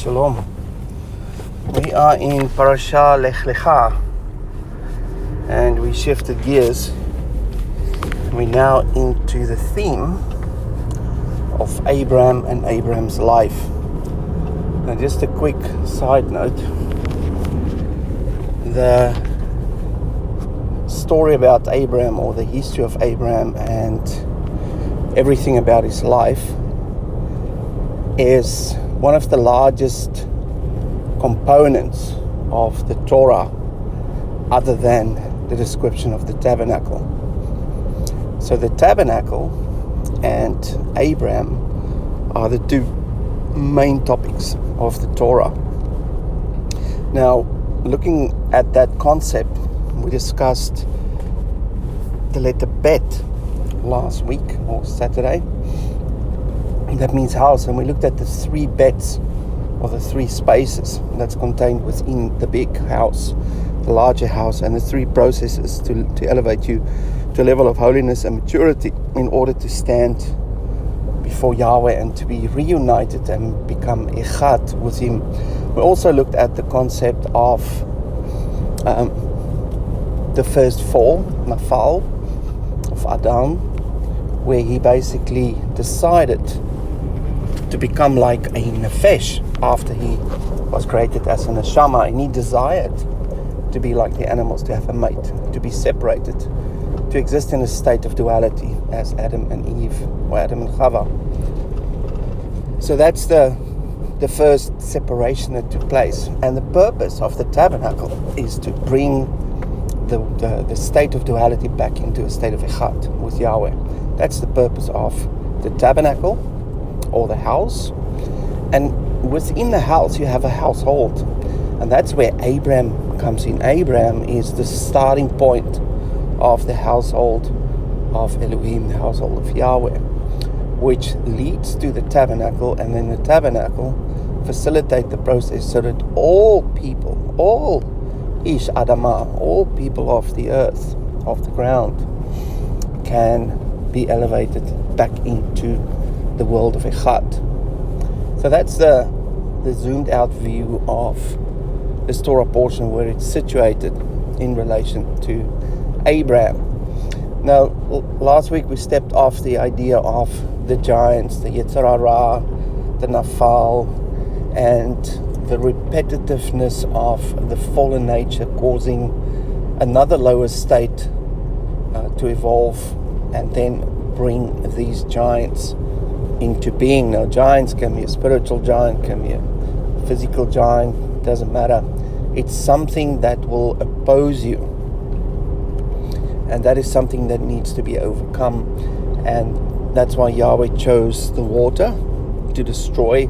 Shalom. We are in Parasha Lech Lechah, and we shifted gears. We're now into the theme of Abraham and Abraham's life. Now, just a quick side note: the story about Abraham, or the history of Abraham and everything about his life, is one of the largest components of the Torah, other than the description of the tabernacle. So the tabernacle and Abraham are the two main topics of the Torah. Now, looking at that concept, we discussed the letter Bet last week, or Saturday. That means house, and we looked at the three bets, or the three spaces that's contained within the big house, the larger house, and the three processes to elevate you to a level of holiness and maturity in order to stand before Yahweh and to be reunited and become echad with Him. We also looked at the concept of the first fall, Nafal, of Adam, where he basically decided to become like a nefesh after he was created as a neshama, and he desired to be like the animals, to have a mate, to be separated, to exist in a state of duality as Adam and Eve, or Adam and Chava. So that's the first separation that took place, and the purpose of the tabernacle is to bring the state of duality back into a state of echad with Yahweh. That's the purpose of the tabernacle, or the house. And within the house you have a household, and that's where Abraham comes in. Abraham is the starting point of the household of Elohim, the household of Yahweh, which leads to the tabernacle, and then the tabernacle facilitate the process so that all people, all Ish Adamah, all people of the earth, of the ground, can be elevated back into the world of Echad. So that's the zoomed out view of this Torah portion, where it's situated in relation to Abraham. Now, last week we stepped off the idea of the giants, the Yetzer Hara, the Nafal, and the repetitiveness of the fallen nature causing another lower state to evolve and then bring these giants into being. Now, giants can be a spiritual giant, can be a physical giant, doesn't matter. It's something that will oppose you, and that is something that needs to be overcome. And that's why Yahweh chose the water to destroy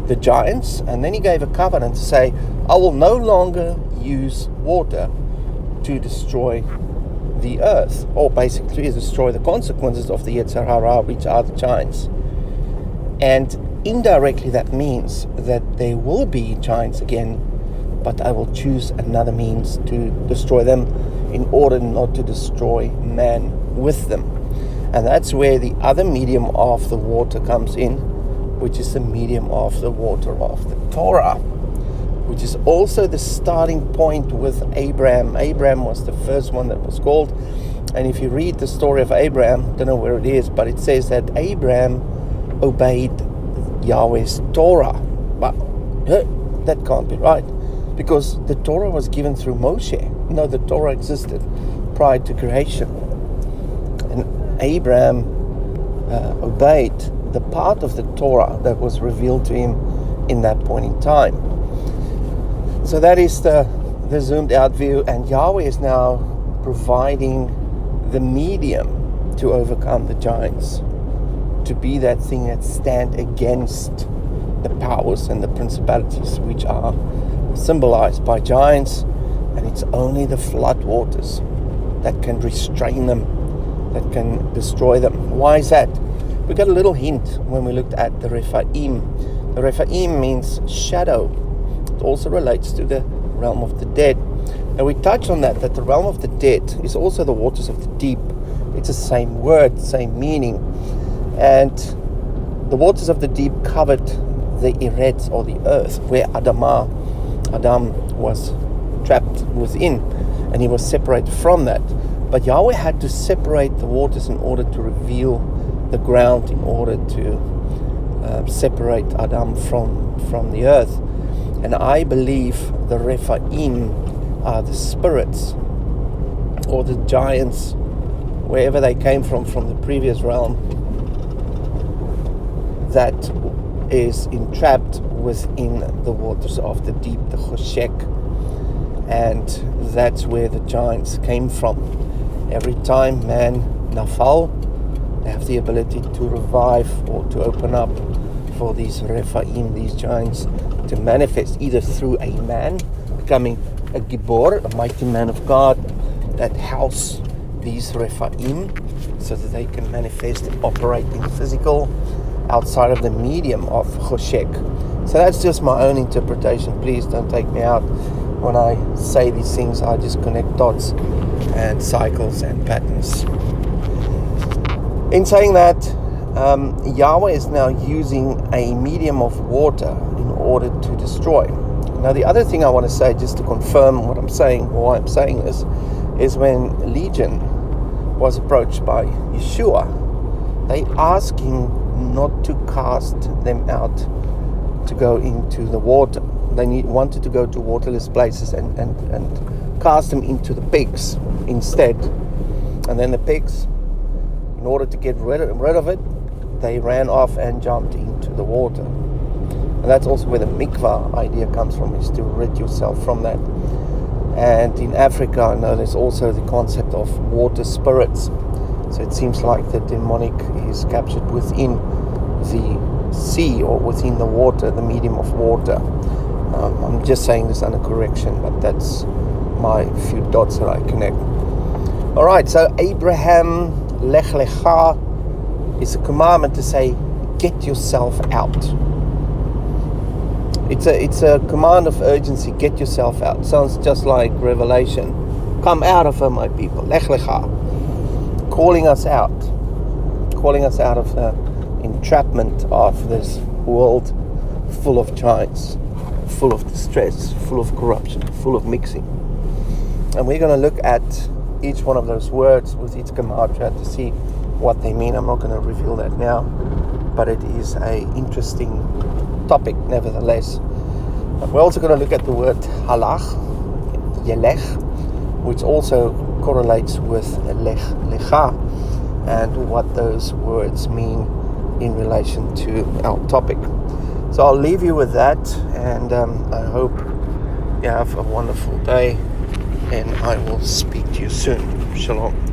the giants, and then He gave a covenant to say, I will no longer use water to destroy the earth, or basically destroy the consequences of the Yetzer Hara, which are the giants. And indirectly that means that there will be giants again, but I will choose another means to destroy them in order not to destroy man with them. And that's where the other medium of the water comes in, which is the medium of the water of the Torah, which is also the starting point with Abraham. Abraham was the first one that was called. And if you read the story of Abraham, don't know where it is, but it says that Abraham obeyed Yahweh's Torah. But that can't be right, because the Torah was given through Moshe. No, the Torah existed prior to creation, and Abraham obeyed the part of the Torah that was revealed to him in that point in time. So that is the zoomed out view, and Yahweh is now providing the medium to overcome the giants, to be that thing that stand against the powers and the principalities which are symbolized by giants. And it's only the flood waters that can restrain them, that can destroy them. Why is that? We got a little hint when we looked at the Rephaim. The Rephaim means shadow. It also relates to the realm of the dead. And we touched on that the realm of the dead is also the waters of the deep. It's the same word, same meaning. And the waters of the deep covered the Eretz, or the earth, where Adam was trapped within, and he was separated from that. But Yahweh had to separate the waters in order to reveal the ground, in order to separate Adam from the earth. And I believe the Rephaim are the spirits, or the giants, wherever they came from the previous realm, that is entrapped within the waters of the deep, the Choshek. And that's where the giants came from. Every time man nafal, they have the ability to revive or to open up for these Rephaim, these giants, to manifest either through a man becoming a Gibor, a mighty man of God, that house these Rephaim, so that they can manifest and operate in physical outside of the medium of Choshek. So that's just my own interpretation. Please don't take me out when I say these things. I just connect dots and cycles and patterns. In saying that, Yahweh is now using a medium of water in order to destroy. Now, the other thing I want to say, just to confirm what I'm saying, or why I'm saying this, is when Legion was approached by Yeshua, they asked him not to cast them out to go into the water. They wanted to go to waterless places and cast them into the pigs instead. And then the pigs, in order to get rid of it, they ran off and jumped into the water. And that's also where the mikvah idea comes from, is to rid yourself from that. And in Africa, I know there's also the concept of water spirits. So it seems like the demonic is captured within the sea, or within the water, the medium of water. I'm just saying this under correction, but that's my few dots that I connect. All right, so Abraham, Lech Lechah, is a commandment to say, get yourself out. It's a command of urgency. Get yourself out. Sounds just like Revelation. Come out of her, my people. Lech Lechah. Calling us out of the entrapment of this world full of giants, full of distress, full of corruption, full of mixing. And we're going to look at each one of those words with each gematria to see what they mean. I'm not going to reveal that now, but it is an interesting topic nevertheless. But we're also going to look at the word halach, yelech, which also correlates with Lech Lechah, and what those words mean in relation to our topic. So I'll leave you with that, and I hope you have a wonderful day, and I will speak to you soon. Shalom.